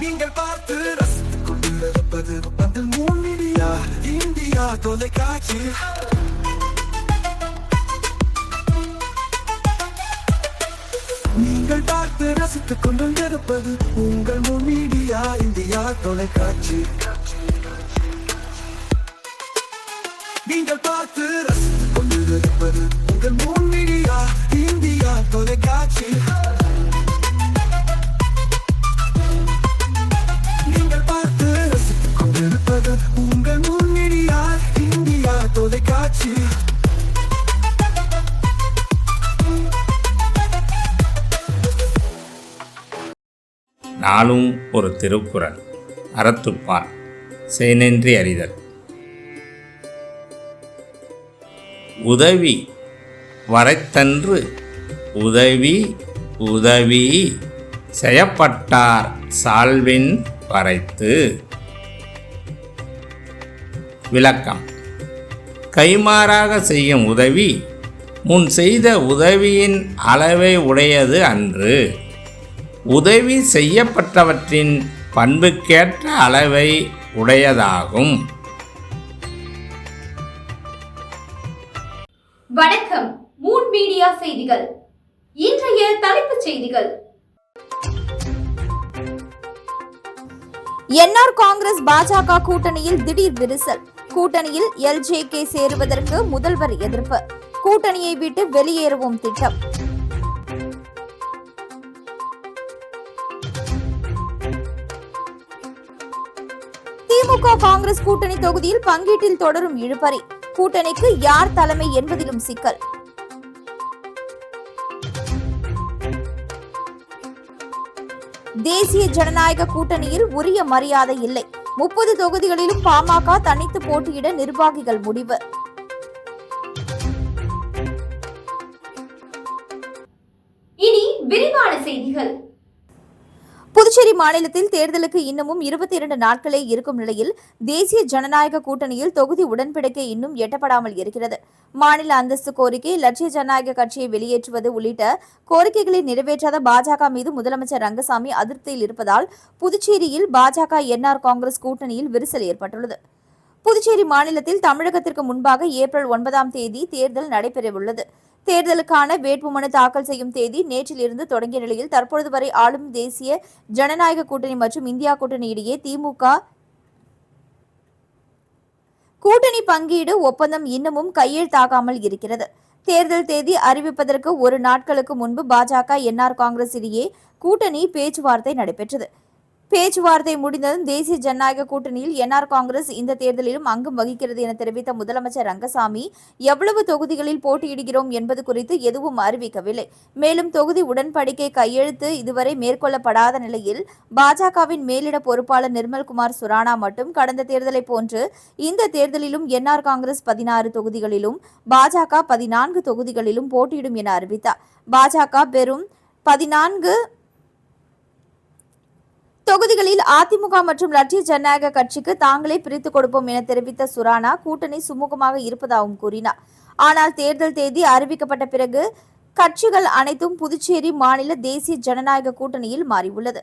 நீங்கள் பார்த்து ரசித்துக் கொண்டிருப்பது பந்தல் மீடியா இந்தியா தொலைக்காட்சி. நீங்கள் பார்த்து ரசித்துக் கொண்டிருப்பது உங்கள் மீடியா இந்தியா தொலைக்காட்சி. நீங்கள் பார்த்து ரசித்துக் கொண்டிருப்பது உங்கள் மீடியா இந்தியா தொலைக்காட்சி. நீங்கள் பார்த்து ரசித்துக் கொண்டிருப்பது உங்கள் மீடியா இந்தியா தொலைக்காட்சி. நாளும் ஒரு திருக்குறள். அறத்துப்பால் செய்நன்றி அறிதல். உதவி வரைத்தன்று உதவி உதவி செய்யப்பட்டார் சால்வின் வரைத்து. விளக்கம்: கைமாறாக செய்யும் உதவி முன் செய்த உதவியின் அளவை உடையது அன்று, உதவி செய்யப்பட்டவற்றின் பண்புக்கேற்ற அளவை உடையதாகும். வணக்கம். மூன் மீடியா செய்திகள். இன்றைய தலைப்புச் செய்திகள். என்ஆர் காங்கிரஸ் பாஜக கூட்டணியில் திடீர் விரிசல். கூட்டணியில் எல்ஜேகே சேருவதற்கு முதல்வர் எதிர்ப்பு. கூட்டணியை விட்டு வெளியேறவும் திட்டம். திமுக காங்கிரஸ் கூட்டணி தொகுதியில் பங்கீட்டில் தொடரும் இழுபறி. கூட்டணிக்கு யார் தலைமை என்பதிலும் சிக்கல். தேசிய ஜனநாயக கூட்டணியில் உரிய மரியாதை இல்லை. 30 தொகுதிகளிலும் பாமக தனித்து போட்டியிட நிர்வாகிகள் முடிவு. இனி விரிவான செய்திகள். புதுச்சேரி மாநிலத்தில் தேர்தலுக்கு இன்னமும் 22 நாட்களே இருக்கும் நிலையில் தேசிய ஜனநாயக கூட்டணியில் தொகுதி உடன்படிக்கை இன்னும் எட்டப்படாமல் இருக்கிறது. மாநில அந்தஸ்து கோரிக்கை, லட்சிய ஜனநாயக கட்சியை வெளியேற்றுவது உள்ளிட்ட கோரிக்கைகளை நிறைவேற்றாத பாஜக மீது முதலமைச்சர் ரங்கசாமி அதிருப்தியில் இருப்பதால் புதுச்சேரியில் பாஜக என்ஆர் காங்கிரஸ் கூட்டணியில் விரிசல் ஏற்பட்டுள்ளது. புதுச்சேரி மாநிலத்தில் தமிழகத்திற்கு முன்பாக ஏப்ரல் 9ஆம் தேதி தேர்தல் நடைபெறவுள்ளது. தேர்தலுக்கான வேட்புமனு தாக்கல் செய்யும் தேதி நேற்றிலிருந்து தொடங்கிய நிலையில் தற்பொழுது வரை ஆளும் தேசிய ஜனநாயக கூட்டணி மற்றும் இந்தியா கூட்டணி இடையே திமுக கூட்டணி பங்கீடு ஒப்பந்தம் இன்னமும் கையெழுத்தாகாமல் இருக்கிறது. தேர்தல் தேதி அறிவிப்பதற்கு ஒரு நாட்களுக்கு முன்பு பாஜக என்ஆர் காங்கிரஸ் இடையே கூட்டணி பேச்சுவார்த்தை நடைபெற்றது. பேச்சுவார்த்தை முடிந்ததும் தேசிய ஜனநாயக கூட்டணியில் என்ஆர் காங்கிரஸ் இந்த தேர்தலிலும் அங்கம் வகிக்கிறது என தெரிவித்த முதலமைச்சர் ரங்கசாமி எவ்வளவு தொகுதிகளில் போட்டியிடுகிறோம் என்பது குறித்து எதுவும் அறிவிக்கவில்லை. மேலும் தொகுதி உடன்படிக்கை கையெழுத்து இதுவரை மேற்கொள்ளப்படாத நிலையில் பாஜகவின் மேலிட பொறுப்பாளர் நிர்மல்குமார் சுரானா மட்டும் கடந்த தேர்தலை போன்று இந்த தேர்தலிலும் என்ஆர் காங்கிரஸ் 16 தொகுதிகளிலும் பாஜக 14 தொகுதிகளிலும் போட்டியிடும் என அறிவித்தார். பாஜக பெறும் 14 தொகுதிகளில் அதிமுக மற்றும் லட்சிய ஜனநாயக கட்சிக்கு தாங்களே பிரித்துக் கொடுப்போம் என தெரிவித்த சுரானா கூட்டணி சுமூகமாக இருப்பதாகவும் கூறினார். ஆனால் தேர்தல் தேதி அறிவிக்கப்பட்ட பிறகு கட்சிகள் அனைத்தும் புதுச்சேரி மாநில தேசிய ஜனநாயக கூட்டணியில் மாறியுள்ளது.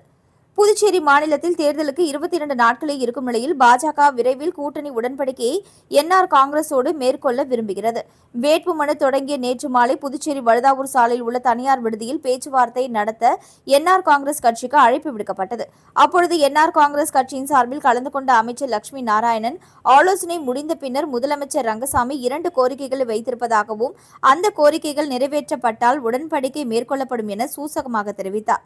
புதுச்சேரி மாநிலத்தில் தேர்தலுக்கு 22 நாட்களே இருக்கும் நிலையில் பாஜக விரைவில் கூட்டணி உடன்படிக்கையை என்ஆர் காங்கிரஸோடு மேற்கொள்ள விரும்புகிறது. வேட்புமனு தொடங்கிய நேற்று மாலை புதுச்சேரி வழுதாவூர் சாலையில் உள்ள தனியார் விடுதியில் பேச்சுவார்த்தை நடத்த என்ஆர் காங்கிரஸ் கட்சிக்கு அழைப்பு விடுக்கப்பட்டது. அப்பொழுது என்ஆர் காங்கிரஸ் கட்சியின் சார்பில் கலந்து கொண்ட அமைச்சர் லட்சுமி நாராயணன் ஆலோசனை முடிந்த பின்னர் முதலமைச்சர் ரங்கசாமி 2 கோரிக்கைகளை வைத்திருப்பதாகவும் அந்த கோரிக்கைகள் நிறைவேற்றப்பட்டால் உடன்படிக்கை மேற்கொள்ளப்படும் என சூசகமாக தெரிவித்தார்.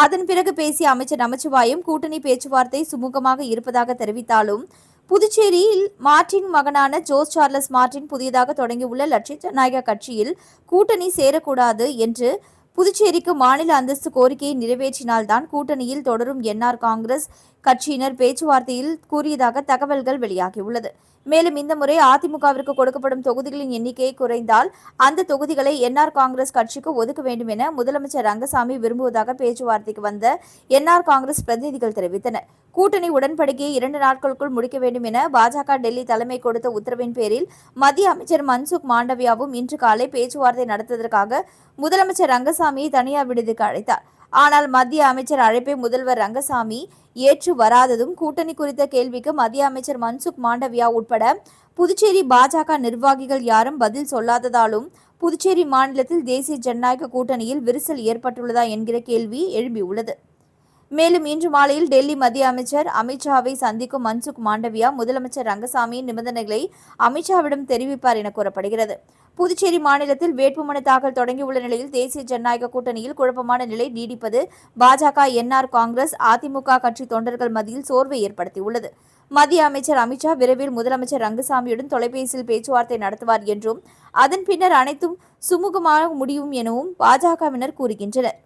அதன் பிறகு பேசிய அமைச்சர் நமச்சிவாயம் கூட்டணி பேச்சுவார்த்தை சுமூகமாக இருப்பதாக தெரிவித்தாலும் புதுச்சேரியில் மார்டின் மகனான ஜோஸ் சார்லஸ் மார்டின் புதியதாக தொடங்கியுள்ள லட்சிய ஜனநாயக கட்சியில் கூட்டணி சேரக்கூடாது என்று புதுச்சேரிக்கு மாநில அந்தஸ்து கோரிக்கையை நிறைவேற்றினால்தான் கூட்டணியில் தொடரும் என்ஆர் காங்கிரஸ் கட்சியினர் பேச்சுவார்த்தையில் கூறியதாக தகவல்கள் வெளியாகியுள்ளது. மேலும் இந்த முறை அதிமுகவிற்கு கொடுக்கப்படும் தொகுதிகளின் எண்ணிக்கையை குறைந்தால் அந்த தொகுதிகளை என்ஆர் காங்கிரஸ் கட்சிக்கு ஒதுக்க வேண்டும் என முதலமைச்சர் ரங்கசாமி விரும்புவதாக பேச்சுவார்த்தைக்கு வந்த என்ஆர் காங்கிரஸ் பிரதிநிதிகள் தெரிவித்தனர். கூட்டணி உடன்படிக்கையை 2 நாட்களுக்குள் முடிக்க வேண்டும் என பாஜக டெல்லி தலைமை கொடுத்த உத்தரவின் பேரில் மத்திய அமைச்சர் மன்சுக் மாண்டவியாவும் இன்று காலை பேச்சுவார்த்தை நடத்துவதற்காக முதலமைச்சர் ரங்கசாமியை தனியார் விடுதிக்கு அழைத்தார். ஆனால் மத்திய அமைச்சர் அழைப்பை முதல்வர் ரங்கசாமி ஏற்று வராததும் கூட்டணி குறித்த கேள்விக்கு மத்திய அமைச்சர் மன்சுக் மாண்டவியா உட்பட புதுச்சேரி பாஜக நிர்வாகிகள் யாரும் பதில் சொல்லாததாலும் புதுச்சேரி மாநிலத்தில் தேசிய ஜனநாயக கூட்டணியில் விரிசல் ஏற்பட்டுள்ளதா என்கிற கேள்வி எழும்பியுள்ளது. மேலும் இன்று மாலையில் டெல்லி மத்திய அமைச்சர் அமித்ஷாவை சந்திக்கும் மன்சுக் மாண்டவியா முதலமைச்சர் ரங்கசாமியின் நிபந்தனைகளை அமித்ஷாவிடம் தெரிவிப்பார் என கூறப்படுகிறது. புதுச்சேரி மாநிலத்தில் வேட்புமனு தாக்கல் தொடங்கியுள்ள நிலையில் தேசிய ஜனநாயக கூட்டணியில் குழப்பமான நிலை நீடிப்பது பாஜக, என்ஆர் காங்கிரஸ், அதிமுக கட்சி தொண்டர்கள் மத்தியில் சோர்வை ஏற்படுத்தியுள்ளது. மத்திய அமைச்சர் அமித்ஷா விரைவில் முதலமைச்சர் ரங்கசாமியுடன் தொலைபேசியில் பேச்சுவார்த்தை நடத்துவார் என்றும் அதன் பின்னர் அனைத்தும் சுமூகமாக முடியும் எனவும் பாஜகவினர் கூறுகின்றனர்.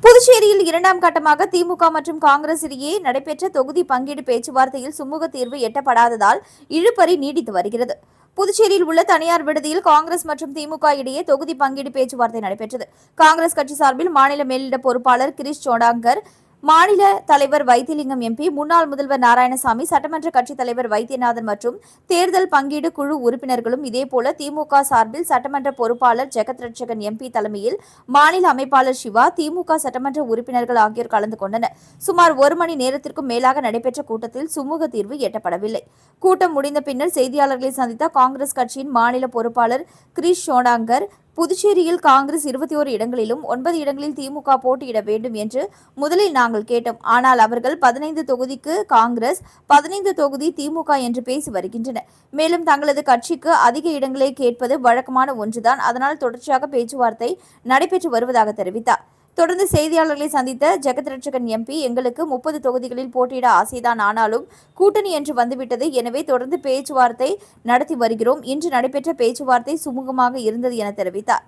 புதுச்சேரியில் இரண்டாம் கட்டமாக திமுக மற்றும் காங்கிரஸ் இடையே நடைபெற்ற தொகுதி பங்கீடு பேச்சுவார்த்தையில் சுமூக தீர்வு எட்டப்படாததால் இழுபறி நீடித்து வருகிறது. புதுச்சேரியில் உள்ள தனியார் விடுதியில் காங்கிரஸ் மற்றும் திமுக இடையே தொகுதி பங்கீடு பேச்சுவார்த்தை நடைபெற்றது. காங்கிரஸ் கட்சி சார்பில் மாநில மேலிட பொறுப்பாளர் கிரீஷ் சோடாங்கர், மாநில தலைவர் வைத்திலிங்கம் எம்பி, முன்னாள் முதல்வர் நாராயணசாமி, சட்டமன்ற கட்சித் தலைவர் வைத்தியநாதன் மற்றும் தேர்தல் பங்கீடு குழு உறுப்பினர்களும், இதேபோல திமுக சார்பில் சட்டமன்ற பொறுப்பாளர் ஜெகத் ரட்சகன் எம்பி தலைமையில் மாநில அமைப்பாளர் சிவா, திமுக சட்டமன்ற உறுப்பினர்கள் ஆகியோர் கலந்து கொண்டனர். சுமார் 1 மணி நேரத்திற்கும் மேலாக நடைபெற்ற கூட்டத்தில் சுமூக தீர்வு எட்டப்படவில்லை. கூட்டம் முடிந்த பின்னர் செய்தியாளர்களை சந்தித்த காங்கிரஸ் கட்சியின் மாநில பொறுப்பாளர் கிரீஷ் சோடாங்கர், புதுச்சேரியில் காங்கிரஸ் 21 இடங்களிலும் 9 இடங்களில் திமுக போட்டியிட வேண்டும் என்று முதலில் நாங்கள் கேட்டோம். ஆனால் அவர்கள் 15 தொகுதிக்கு காங்கிரஸ், 15 தொகுதி திமுக என்று பேசி வருகின்றனர். மேலும் தங்களது கட்சிக்கு அதிக இடங்களை கேட்பது வழக்கமான ஒன்றுதான். அதனால் தொடர்ச்சியாக பேச்சுவார்த்தை நடைபெற்று வருவதாக தெரிவித்தார். தொடர்ந்து செய்தியாளர்களை சந்தித்த ஜெகத் ரட்சகன் எம்பி, எங்களுக்கு 30 தொகுதிகளில் போட்டியிட ஆசைதான், ஆனாலும் கூட்டணி என்று வந்துவிட்டது. எனவே தொடர்ந்து பேச்சுவார்த்தை நடத்தி வருகிறோம். இன்று நடைபெற்ற பேச்சுவார்த்தை சுமூகமாக இருந்தது என தெரிவித்தார்.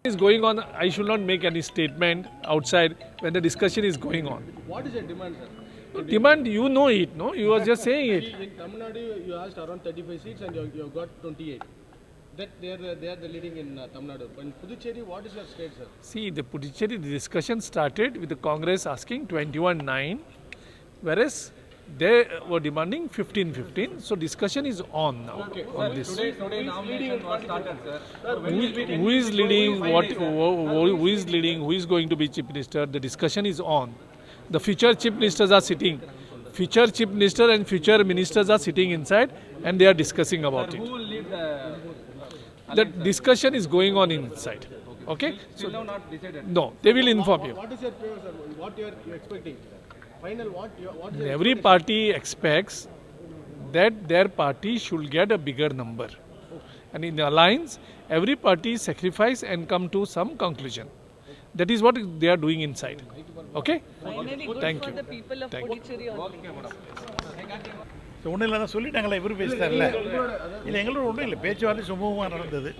Is going on. I should not make any statement outside when the discussion is going on. What is your demand, sir? Demand, you know it, no? You was just saying it. In Tamil Nadu, you asked around 35 seats and you got 28. That they are the leading in Tamil Nadu. But in Puducherry, what is your state, sir? See, the Puducherry, the discussion started with the Congress asking 21-9, whereas they were demanding 15-15. So discussion is on now on this. Today nomination was started, sir. Who is leading? Who is leading? Who is going to be chief minister? The discussion is on. The future chief ministers are sitting. Future chief minister and future ministers are sitting inside, and they are discussing about it. Who will lead The discussion is going on inside. Okay? Still now not decided. No, they will inform you. What is your favor, sir? What you are expecting? Final, what is your Every party expects that their party should get a bigger number. And in the alliance, every party sacrifice and come to some conclusion. That is what they are doing inside. Okay? Thank you. Thank you. ஒன்றும் இல்லை தான் சொல்லிட்டாங்களே, இவரு பேசிட்டார்ல. இல்லை எங்களோட ஒன்றும் இல்லை, பேச்சுவார்த்தை சுமூகமாக நடந்தது.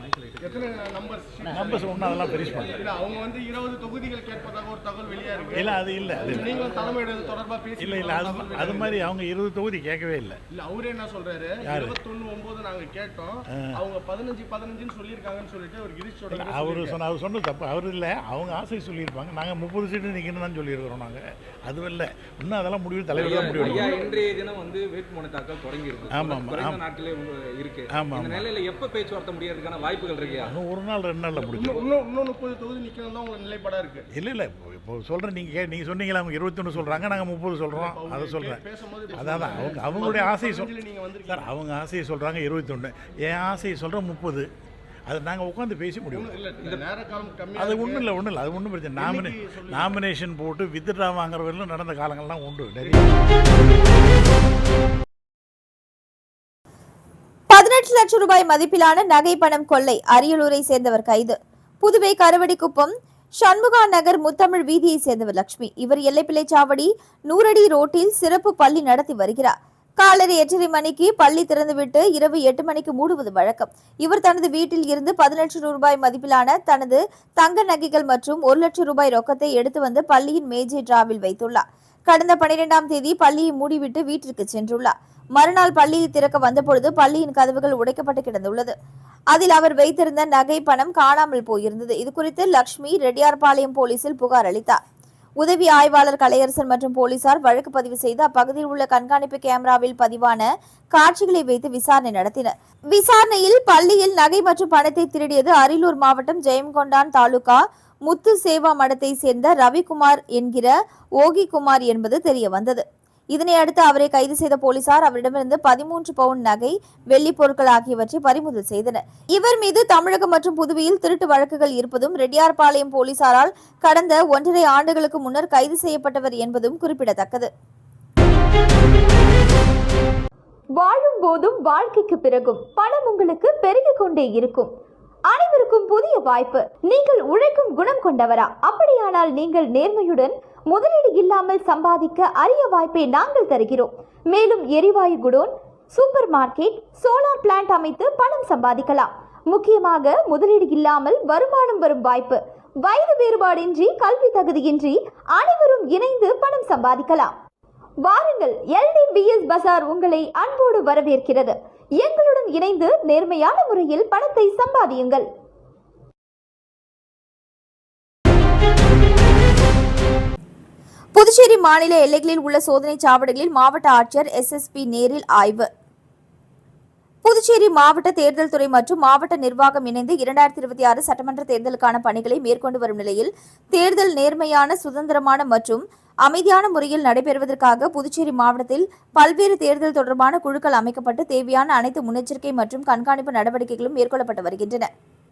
எத்தனை நம்பர்ஸ் ஒன்றும் அதெல்லாம் பெருசு பண்ணல. இல்ல அவங்க வந்து 20 தொகுதிகள் கேட்பதாக ஒரு தகவல் வெளியா இருக்கு. இல்லை அது இல்லை, அது நீங்க தலைமையிட தொடர்பா பேசி இல்லை இல்லை அது மாதிரி அவங்க 20 தொகுதி கேட்கவே இல்லை. இல்ல அவரே என்ன சொல்றாரு, 21-9 நாங்க கேட்டோம், அவங்க 15-15ன்னு சொல்லியிருக்காங்கன்னு சொல்லிட்டு ஒரு கிரீஷோட அவர் சொன்னது தப்பு. அவர் இல்லை, அவங்க ஆசை சொல்லியிருப்பாங்க. நாங்கள் 30 சீட்டு நிற்கணும்னு தான் சொல்லியிருக்கிறோம். நாங்கள் அதுவும் இல்லை, இன்னும் அதெல்லாம் முடிவு தலைவர் தான் முடிவு. இன்றைய தினம் வந்து வேட்புமனு தாக்கல் தொடங்கி இருக்கு. குறைந்த நாட்களே இருக்கு. இந்த நிலையில எப்ப பேச்சுவார்த்தை முடியறதுக்கான வாய்ப்புகள் இருக்கு? ஒரு நாள் 2 நாள்ல முடியும். இன்னும் 30 தொகுதி நிக்கணும் தான் உங்க நிலைப்பாடா இருக்கு. இல்லை இல்லை, இப்போ சொல்கிறேன், நீங்கள் சொன்னீங்களா அவங்க 21 சொல்கிறாங்க, நாங்கள் 30 சொல்கிறோம். அதை சொல்கிறேன். அதான் அவங்களுடைய ஆசையை சார், அவங்க ஆசையை சொல்கிறாங்க 21, என் ஆசையை சொல்கிறேன் 30. அது நாங்கள் உட்காந்து பேசி முடியும். அது ஒன்றும் இல்லை, அது ஒன்றும் பிரச்சனை. நாமினேஷன் போட்டு வித்ட்ரா வாங்குற வரையிலும் நடந்த காலங்கள்லாம் உண்டு. 18 லட்சம் ரூபாய் மதிப்பிலான நகை பணம் கொள்ளை, அரியலூரை சேர்ந்தவர் கைது. புதுவை கருவடிக்குப்பம் சண்முகா நகர் முத்தமிழ் வீதியை சேர்ந்தவர் லட்சுமி. இவர் எல்லைப்பிள்ளைச்சாவடி 100 அடி ரோட்டில் சிறப்பு பள்ளி நடத்தி வருகிறார். காலை 8:30 மணிக்கு பள்ளி திறந்துவிட்டு இரவு 8 மணிக்கு மூடுவது வழக்கம். இவர் தனது வீட்டில் இருந்து 10 லட்சம் ரூபாய் மதிப்பிலான தனது தங்க நகைகள் மற்றும் 1 லட்சம் ரூபாய் ரொக்கத்தை எடுத்து வந்து பள்ளியின் மேஜை டிராவில் வைத்துள்ளார். கடந்த 12ஆம் தேதி பள்ளியை மூடிவிட்டு வீட்டிற்கு சென்றுள்ளார். மறுநாள் பள்ளியை திறக்க வந்தபொழுது பள்ளியின் கதவுகள் உடைக்கப்பட்டு கிடந்துள்ளது. அதில் அவர் வைத்திருந்த நகை பணம் காணாமல் போயிருந்தது. இதுகுறித்து லட்சுமி ரெட்டியார்பாளையம் போலீசில் புகார் அளித்தார். உதவி ஆய்வாளர் கலையரசன் மற்றும் போலீசார் வழக்கு பதிவு செய்து அப்பகுதியில் உள்ள கண்காணிப்பு கேமராவில் பதிவான காட்சிகளை வைத்து விசாரணை நடத்தினர். விசாரணையில் பள்ளியில் நகை மற்றும் பணத்தை திருடியது அரியலூர் மாவட்டம் ஜெயங்கொண்டான் தாலுகா முத்து சேவா மடத்தை சேர்ந்த ரவிக்குமார் என்கிற ஓகிகுமார் என்பது தெரிய வந்தது. இதனை அடுத்து அவரை கைது செய்த போலீசார் அவரிடமிருந்து 13 பவுண்ட் நகை, வெள்ளி பொருட்கள் ஆகியவற்றை பறிமுதல் செய்தனர். இவர் மீது தமிழகம் மற்றும் புதுவையில் திருட்டு வழக்குகள் இருப்பதும் ரெட்டியார்பாளையம் போலீசாரால் கடந்த 1.5 ஆண்டுகளுக்கு முன்னர் கைது செய்யப்பட்டவர் என்பதும் குறிப்பிடத்தக்கது. வாழும் போதும் வாழ்க்கைக்கு பிறகும் பணம் உங்களுக்கு பெருகிக் கொண்டே இருக்கும். அனைவருக்கும் புதிய வாய்ப்பு. நீங்கள் உழைக்கும் குணம் கொண்டவரா? அப்படியானால் நீங்கள் நேர்மையுடன் முதலீடு இல்லாமல் சம்பாதிக்க அரிய வாய்ப்பை நாங்கள் தருகிறோம். மேலும் எரிவாயு godown, super market, solar plant அமைத்து பணம் சம்பாதிக்கலாம். முக்கியமாக முதலீடு இல்லாமல் வருமானம் வரும் வாய்ப்பு. வயது வேறுபாடின்றி, கல்வி தகுதியின்றி அனைவரும் இணைந்து பணம் சம்பாதிக்கலாம். வாருங்கள், LDBS பஜார் உங்களை அன்போடு வரவேற்கிறது. எங்களுடன் இணைந்து நேர்மையான முறையில் பணத்தை சம்பாதியுங்கள். புதுச்சேரி மாநில எல்லைகளில் உள்ள சோதனை சாவடிகளில் மாவட்ட ஆட்சியர் SSP நேரில் ஆய்வு. புதுச்சேரி மாவட்ட தேர்தல் துறை மற்றும் மாவட்ட நிர்வாகம் இணைந்து 2026 சட்டமன்ற தேர்தலுக்கான பணிகளை மேற்கொண்டு வரும் நிலையில் தேர்தல் நேர்மையான, சுதந்திரமான மற்றும் அமைதியான முறையில் நடைபெறுவதற்காக புதுச்சேரி மாவட்டத்தில் பல்வேறு தேர்தல் தொடர்பான குழுக்கள் அமைக்கப்பட்டு தேவையான அனைத்து முன்னெச்சரிக்கை மற்றும் கண்காணிப்பு நடவடிக்கைகளும் மேற்கொள்ளப்பட்டு வருகின்றன.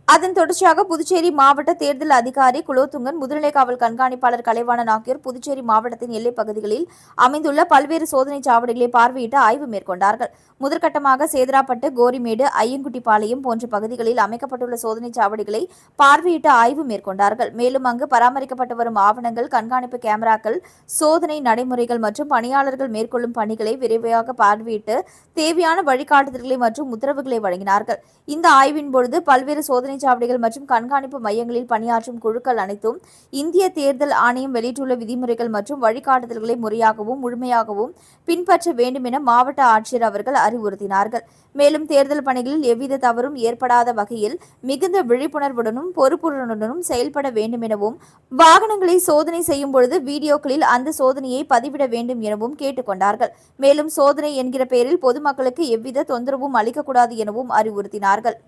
அதன் தொடர்ச்சியாக புதுச்சேரி மாவட்ட தேர்தல் அதிகாரி குலோத்துங்கன், முதுநிலை காவல் கண்காணிப்பாளர் கலைவாணன் ஆகியோர் புதுச்சேரி மாவட்டத்தின் எல்லைப் பகுதிகளில் அமைந்துள்ள பல்வேறு சோதனை சாவடிகளை பார்வையிட்டு ஆய்வு மேற்கொண்டார்கள். முதற்கட்டமாக சேதராப்பட்டு, கோரிமேடு, ஐயங்குட்டிப்பாளையம் போன்ற பகுதிகளில் அமைக்கப்பட்டுள்ள சோதனை சாவடிகளை பார்வையிட்டு ஆய்வு மேற்கொண்டார்கள். மேலும் அங்கு பராமரிக்கப்பட்டு வரும் ஆவணங்கள், கண்காணிப்பு கேமராக்கள், சோதனை நடைமுறைகள் மற்றும் பணியாளர்கள் மேற்கொள்ளும் பணிகளை விரைவாக பார்வையிட்டு தேவையான வழிகாட்டுதல்களை மற்றும் உத்தரவுகளை வழங்கினார்கள். இந்த ஆய்வின் பொழுது பல்வேறு சோதனை சாவடிகள் மற்றும் கண்காணிப்பு மையங்களில் பணியாற்றும் குழுக்கள் அனைத்தும் இந்திய தேர்தல் ஆணையம் வெளியிட்டுள்ள விதிமுறைகள் மற்றும் வழிகாட்டுதல்களை முறையாகவும் முழுமையாகவும் பின்பற்ற வேண்டும் என மாவட்ட ஆட்சியர் அவர்கள் அறிவுறுத்தினார்கள். மேலும் தேர்தல் பணிகளில் எவ்வித தவறும் ஏற்படாத வகையில் மிகுந்த விழிப்புணர்வுடனும் பொறுப்புடனும் செயல்பட வேண்டும் எனவும், வாகனங்களை சோதனை செய்யும் பொழுது வீடியோக்களில் அந்த சோதனையை பதிவிட வேண்டும் எனவும் கேட்டுக்கொண்டார்கள். மேலும் சோதனை என்கிற பெயரில் பொதுமக்களுக்கு எவ்வித தொந்தரவும் அளிக்கக்கூடாது எனவும் அறிவுறுத்தினார்கள்.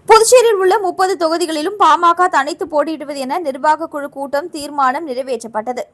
புதுச்சேரியில் உள்ள 30 தொகுதிகளிலும் பாமக தனித்து போட்டியிடுவது என நிர்வாக குழு கூட்டம் தீர்மானம் நிறைவேற்றப்பட்டது.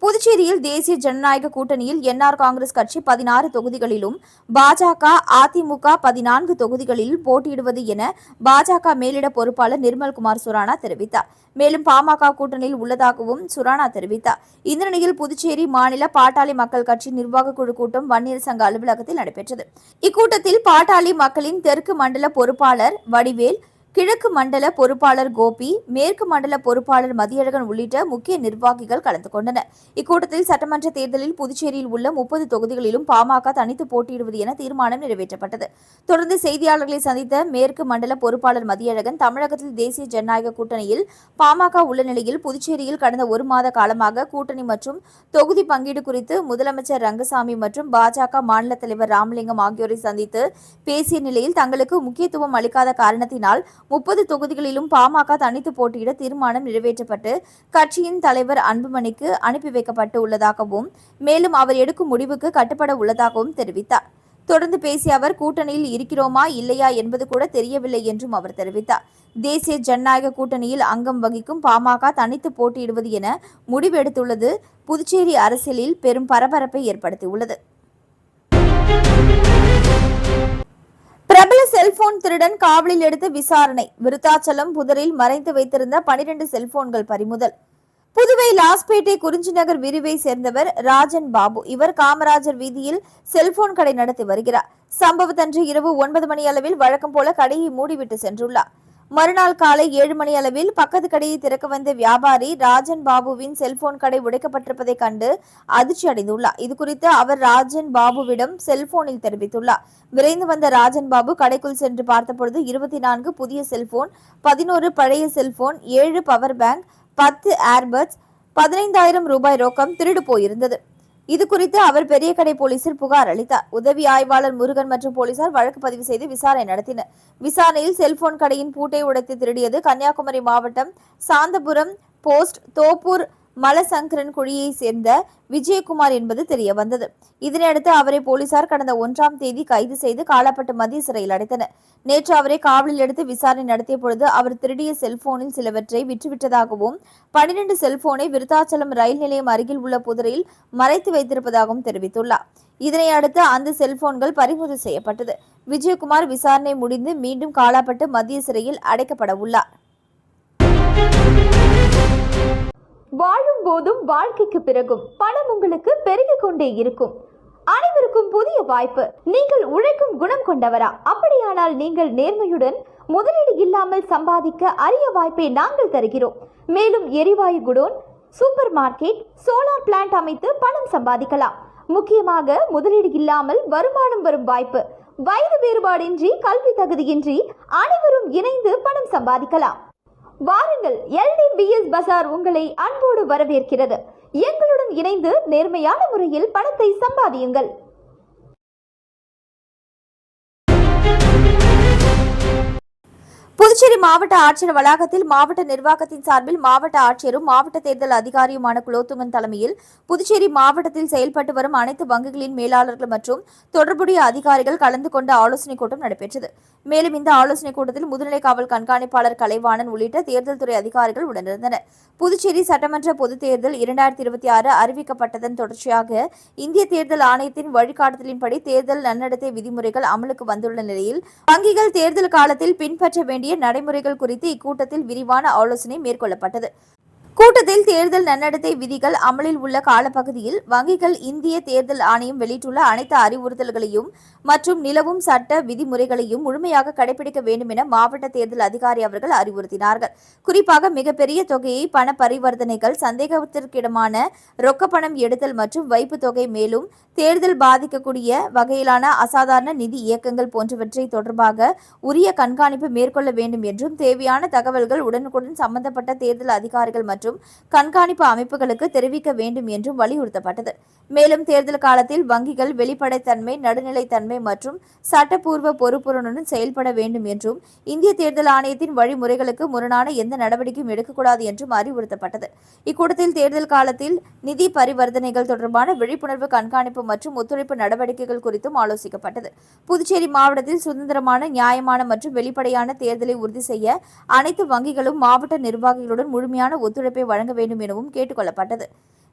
புதுச்சேரியில் தேசிய ஜனநாயக கூட்டணியில் NR காங்கிரஸ் கட்சி 16 தொகுதிகளிலும், பாஜக, அதிமுக 14 தொகுதிகளில் போட்டியிடுவது என பாஜக மேலிட பொறுப்பாளர் நிர்மல்குமார் சுரானா தெரிவித்தார். மேலும் பாமக கூட்டணியில் உள்ளதாகவும் சுரானா தெரிவித்தார். இந்த நிலையில் புதுச்சேரி மாநில பாட்டாளி மக்கள் கட்சி நிர்வாக குழு கூட்டம் வன்னியர் சங்க அலுவலகத்தில் நடைபெற்றது. இக்கூட்டத்தில் பாட்டாளி மக்களின் தெற்கு மண்டல பொறுப்பாளர் வடிவேல், கிழக்கு மண்டல பொறுப்பாளர் கோபி, மேற்கு மண்டல பொறுப்பாளர் மதியழகன் உள்ளிட்ட முக்கிய நிர்வாகிகள் கலந்து கொண்டனர். இக்கூட்டத்தில் சட்டமன்ற தேர்தலில் புதுச்சேரியில் உள்ள 30 தொகுதிகளிலும் பாமக தனித்து போட்டியிடுவது என தீர்மானம் நிறைவேற்றப்பட்டது. தொடர்ந்து செய்தியாளர்களை சந்தித்த மேற்கு மண்டல பொறுப்பாளர் மதியழகன், தமிழகத்தில் தேசிய ஜனநாயக கூட்டணியில் பாமக உள்ள நிலையில் புதுச்சேரியில் கடந்த 1 மாத காலமாக கூட்டணி மற்றும் தொகுதி பங்கீடு குறித்து முதலமைச்சர் ரங்கசாமி மற்றும் பாஜக மாநில தலைவர் ராமலிங்கம் ஆகியோரை சந்தித்து பேசிய நிலையில் தங்களுக்கு முக்கியத்துவம் அளிக்காத காரணத்தினால் 30 தொகுதிகளிலும் பாமக தனித்து போட்டியிட தீர்மானம் நிறைவேற்றப்பட்டு கட்சியின் தலைவர் அன்புமணிக்கு அனுப்பி வைக்கப்பட்டு உள்ளதாகவும், மேலும் அவர் எடுக்கும் முடிவுக்கு கட்டுப்பட உள்ளதாகவும் தெரிவித்தார். தொடர்ந்து பேசிய அவர், கூட்டணியில் இருக்கிறோமா இல்லையா என்பது கூட தெரியவில்லை என்றும் அவர் தெரிவித்தார். தேசிய ஜனநாயக கூட்டணியில் அங்கம் வகிக்கும் பாமக தனித்து போட்டியிடுவது என முடிவெடுத்துள்ளது புதுச்சேரி அரசியலில் பெரும் பரபரப்பை ஏற்படுத்தியுள்ளது. பிரபல செல்போன் திருடன் காவலில் எடுத்து விசாரணை. விருத்தாச்சலம் புதரில் மறைத்து வைத்திருந்த 12 செல்போன்கள் பறிமுதல். புதுவை லாஸ்பேட்டை குறிஞ்சிநகர் விரிவை சேர்ந்தவர் ராஜன் பாபு. இவர் காமராஜர் வீதியில் செல்போன் கடை நடத்தி வருகிறார். சம்பவத்தன்று இரவு 9 மணி அளவில் வழக்கம் போல கடையை மூடிவிட்டு சென்றுள்ளார். மறுநாள் காலை 7 மணி அளவில் பக்கத்து கடையை திறக்க வந்த வியாபாரி ராஜன் பாபுவின் செல்போன் கடை உடைக்கப்பட்டிருப்பதை கண்டு அதிர்ச்சி அடைந்துள்ளார். இதுகுறித்து அவர் ராஜன் பாபுவிடம் செல்போனில் தெரிவித்துள்ளார். விரைந்து வந்த ராஜன் பாபு கடைக்குள் சென்று பார்த்தபொழுது 24 புதிய செல்போன், 11 பழைய செல்போன், 7 பவர் பேங்க், 10 ஏர்பட்ஸ், 15,000 ரூபாய் ரொக்கம் திருடு போயிருந்தது. இது குறித்து அவர் பெரியகடை போலீசில் புகார் அளித்தார். உதவி ஆய்வாளர் முருகன் மற்றும் போலீசார் வழக்கு பதிவு செய்து விசாரணை நடத்தினர். விசாரணையில் செல்போன் கடையின் பூட்டை உடைத்து திருடியது கன்னியாகுமரி மாவட்டம் சாந்தபுரம் போஸ்ட் தோப்பூர் மலசங்கரன் குழியை சேர்ந்த விஜயகுமார் என்பது தெரிய வந்தது. இதனையடுத்து அவரை போலீசார் கடந்த 1ஆம் தேதி கைது செய்து காலாப்பட்டு மத்திய சிறையில் அடைத்தனர். நேற்று அவரை காவலில் எடுத்து விசாரணை நடத்திய பொழுது அவர் திருடிய செல்போனில் சிலவற்றை விற்றுவிட்டதாகவும் 12 செல்போனை விருத்தாச்சலம் ரயில் நிலையம் அருகில் உள்ள புதரில் மறைத்து வைத்திருப்பதாகவும் தெரிவித்துள்ளார். இதனை அடுத்து அந்த செல்போன்கள் பறிமுதல் செய்யப்பட்டது. விஜயகுமார் விசாரணை முடிந்து மீண்டும் காலாப்பட்டு மத்திய சிறையில் அடைக்கப்பட உள்ளார். வாழும் போதும் வாழ்க்கைக்கு பிறகும் பணம் உங்களுக்கு பெருகிக் கொண்டே இருக்கும். அனைவருக்கும் புதிய வாய்ப்பு. நீங்கள் உழைக்கும் குணம் கொண்டவரா? அப்படியானால் நீங்கள் நேர்மையுடன் முதலீடு இல்லாமல் சம்பாதிக்க அரிய வாய்ப்பை நாங்கள் தருகிறோம். மேலும் எரிவாயு godown, super market, solar plant அமைத்து பணம் சம்பாதிக்கலாம். முக்கியமாக முதலீடு இல்லாமல் வருமானம் வரும் வாய்ப்பு. வயது வேறுபாடின்றி, கல்வி தகுதியின்றி அனைவரும் இணைந்து பணம் சம்பாதிக்கலாம். வாருங்கள், LDBS பஜார் உங்களை அன்போடு வரவேற்கிறது. எங்களுடன் இணைந்து நேர்மையான முறையில் பணத்தை சம்பாதியுங்கள். புதுச்சேரி மாவட்ட ஆட்சியர் வளாகத்தில் மாவட்ட நிர்வாகத்தின் சார்பில் மாவட்ட ஆட்சியரும் மாவட்ட தேர்தல் அதிகாரியுமான குலோத்துங்கன் தலைமையில் புதுச்சேரி மாவட்டத்தில் செயல்பட்டு வரும் அனைத்து வங்கிகளின் மேலாளர்கள் மற்றும் தொடர்புடைய அதிகாரிகள் கலந்து கொண்ட ஆலோசனைக் கூட்டம் நடைபெற்றது. மேலும் இந்த ஆலோசனைக் கூட்டத்தில் முதுநிலை காவல் கண்காணிப்பாளர் கலைவாணன் உள்ளிட்ட தேர்தல் துறை அதிகாரிகள் உடனிருந்தனர். புதுச்சேரி சட்டமன்ற பொதுத் தேர்தல் 2026 அறிவிக்கப்பட்டதன் தொடர்ச்சியாக இந்திய தேர்தல் ஆணையத்தின் வழிகாட்டுதலின்படி தேர்தல் நன்னடத்தை விதிமுறைகள் அமலுக்கு வந்துள்ள நிலையில் வங்கிகள் தேர்தல் காலத்தில் பின்பற்ற வேண்டிய நடைமுறைகள் குறித்து இக்கூட்டத்தில் விரிவான ஆலோசனை மேற்கொள்ளப்பட்டது. கூட்டத்தில் தேர்தல் நன்னடத்தை விதிகள் அமலில் உள்ள காலப்பகுதியில் வங்கிகள் இந்திய தேர்தல் ஆணையம் வெளியிட்டுள்ள அனைத்து அறிவுறுத்தல்களையும் மற்றும் நிலவும் சட்ட விதிமுறைகளையும் முழுமையாக கடைபிடிக்க வேண்டும் என மாவட்ட தேர்தல் அதிகாரி அவர்கள் அறிவுறுத்தினார்கள். குறிப்பாக மிகப்பெரிய தொகையை பண பரிவர்த்தனைகள், சந்தேகத்திற்கிடமான ரொக்க பணம் எடுத்தல் மற்றும் வைப்பு தொகை, மேலும் தேர்தல் பாதிக்கக்கூடிய வகையிலான அசாதாரண நிதி இயக்கங்கள் போன்றவற்றை தொடர்பாக உரிய கண்காணிப்பு மேற்கொள்ள வேண்டும் என்றும் தேவையான தகவல்கள் உடனுக்குடன் சம்பந்தப்பட்ட தேர்தல் அதிகாரிகள் மற்றும் கண்காணிப்பு அமைப்புகளுக்கு தெரிவிக்க வேண்டும் என்றும் வலியுறுத்தப்பட்டது. மேலும் தேர்தல் காலத்தில் வங்கிகள் வெளிப்படைத்தன்மை, நடுநிலைத்தன்மை மற்றும் சட்டப்பூர்வ பொறுப்புடன் செயல்பட வேண்டும் என்றும் இந்திய தேர்தல் ஆணையத்தின் வழிமுறைகளுக்கு முரணான எந்த நடவடிக்கையும் எடுக்கக்கூடாது என்றும் அறிவுறுத்தப்பட்டது. இக்கூட்டத்தில் தேர்தல் காலத்தில் நிதி பரிவர்த்தனைகள் தொடர்பான விழிப்புணர்வு, கண்காணிப்பு மற்றும் ஒத்துழைப்பு நடவடிக்கைகள் குறித்தும் ஆலோசிக்கப்பட்டது. புதுச்சேரி மாவட்டத்தில் சுதந்திரமான, நியாயமான மற்றும் வெளிப்படையான தேர்தலை உறுதி செய்ய அனைத்து வங்கிகளும் மாவட்ட நிர்வாகிகளுடன் முழுமையான ஒத்துழைப்பை வழங்க வேண்டும் எனவும் கேட்டுக் கொள்ளப்பட்டது.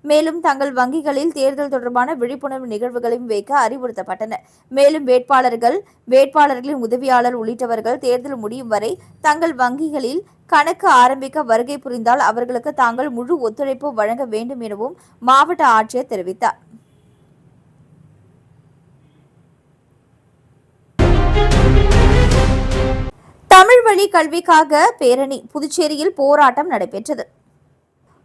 மேலும் தங்கள் வங்கிகளில் தேர்தல் தொடர்பான விழிப்புணர்வு நிகழ்வுகளையும் வைக்க அறிவுறுத்தப்பட்டனர். மேலும் வேட்பாளர்களின் உதவியாளர் உள்ளிட்டவர்கள் தேர்தல் முடியும் வரை தங்கள் வங்கிகளில் கணக்கு ஆரம்பிக்க வருகை புரிந்தால் அவர்களுக்கு தாங்கள் முழு ஒத்துழைப்பு வழங்க வேண்டும் எனவும் மாவட்ட ஆட்சியர் தெரிவித்தார். தமிழ் வழி கல்விக்காக பேரணி புதுச்சேரியில் போராட்டம் நடைபெற்றது.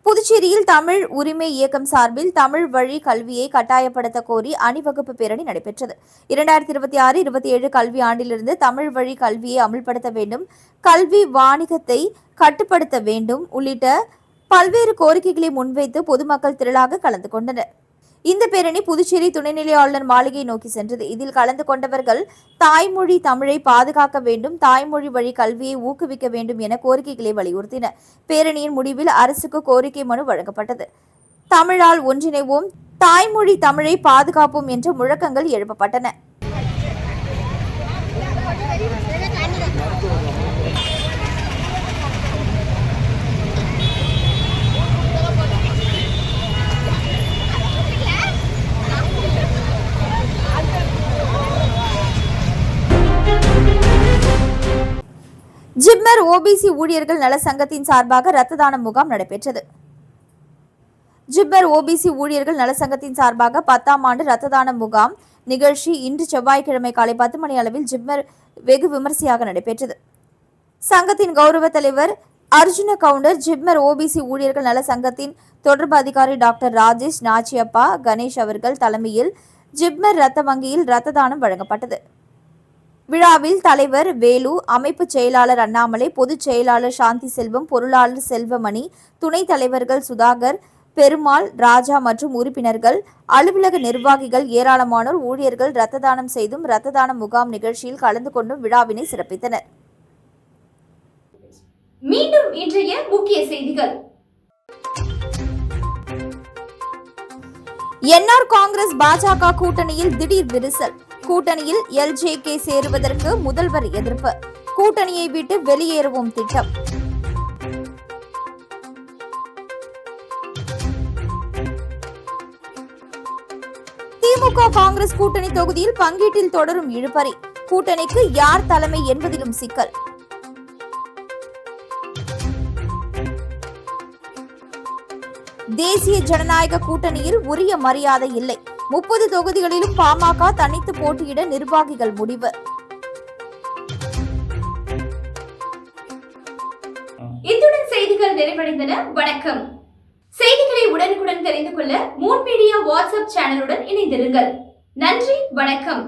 புதுச்சேரியில் தமிழ் உரிமை இயக்கம் சார்பில் தமிழ் வழி கல்வியை கட்டாயப்படுத்த கோரி அணிவகுப்பு பேரணி நடைபெற்றது. 2026-27 கல்வி ஆண்டிலிருந்து தமிழ் வழி கல்வியை அமல்படுத்த வேண்டும், கல்வி வாணிகத்தை கட்டுப்படுத்த வேண்டும் உள்ளிட்ட பல்வேறு கோரிக்கைகளை முன்வைத்து பொதுமக்கள் திரளாக கலந்து கொண்டனர். இந்த பேரணி புதுச்சேரி துணைநிலை ஆளுநர் மாளிகை நோக்கி சென்றது. இதில் கலந்து கொண்டவர்கள் தாய்மொழி தமிழை பாதுகாக்க வேண்டும், தாய்மொழி வழி கல்வியை ஊக்குவிக்க வேண்டும் என கோரிக்கைகளை வலியுறுத்தினர். பேரணியின் முடிவில் அரசுக்கு கோரிக்கை மனு வழங்கப்பட்டது. தமிழால் ஒன்றிணைவோம், தாய்மொழி தமிழை பாதுகாப்போம் என்ற முழக்கங்கள் எழுப்பப்பட்டன. ஜிப்மர் ஓபிசி ஊழியர்கள் நல சங்கத்தின் சார்பாக ரத்த தான முகாம் நடைபெற்றது. ஜிப்மர் ஓபிசி ஊழியர்கள் நல சங்கத்தின் சார்பாக 10ஆம் ஆண்டு ரத்த தான முகாம் நிகழ்ச்சி இன்று செவ்வாய்க்கிழமை காலை 10 மணி அளவில் ஜிப்மர் வெகு விமரிசையாக நடைபெற்றது. சங்கத்தின் கௌரவ தலைவர் அர்ஜுன கவுண்டர், ஜிப்மர் ஓபிசி ஊழியர்கள் நல சங்கத்தின் தொடர்பு அதிகாரி டாக்டர் ராஜேஷ் நாச்சியப்பா கணேஷ் அவர்கள் தலைமையில் ஜிப்மர் ரத்த வங்கியில் ரத்த தானம் வழங்கப்பட்டது. விழாவில் தலைவர் வேலு, அமைப்பு செயலாளர் அண்ணாமலை, பொதுச் செயலாளர் சாந்தி செல்வம், பொருளாளர் செல்வமணி, துணைத் தலைவர்கள் சுதாகர், பெருமாள், ராஜா மற்றும் உறுப்பினர்கள், அலுவலக நிர்வாகிகள், ஏராளமானோர் ஊழியர்கள் இரத்த தானம் செய்தும் இரத்த தான முகாம் நிகழ்ச்சியில் கலந்து கொண்டும் விழாவினை சிறப்பித்தனர். மீண்டும் இன்றைய முக்கிய செய்திகள். என்ஆர் காங்கிரஸ் பாஜக கூட்டணியில் திடீர் விரிசல். கூட்டணியில் LJK சேருவதற்கு முதல்வர் எதிர்ப்பு. கூட்டணியை விட்டு வெளியேறவும் திட்டம். திமுக காங்கிரஸ் கூட்டணி தொகுதியில் பங்கீட்டில் தொடரும் இழுபறி. கூட்டணிக்கு யார் தலைமை என்பதிலும் சிக்கல். தேசிய ஜனநாயக கூட்டணியில் உரிய மரியாதை இல்லை. 30 தொகுதிகளிலும் பாமக தனித்து போட்டியிட நிர்வாகிகள் முடிவு. இத்துடன் செய்திகள் நிறைவடைந்தன. வணக்கம். செய்திகளை உடனுக்குடன் தெரிந்து கொள்ள மூன் மீடியா வாட்ஸ்அப் சேனலுடன் இணைந்திருங்கள். நன்றி, வணக்கம்.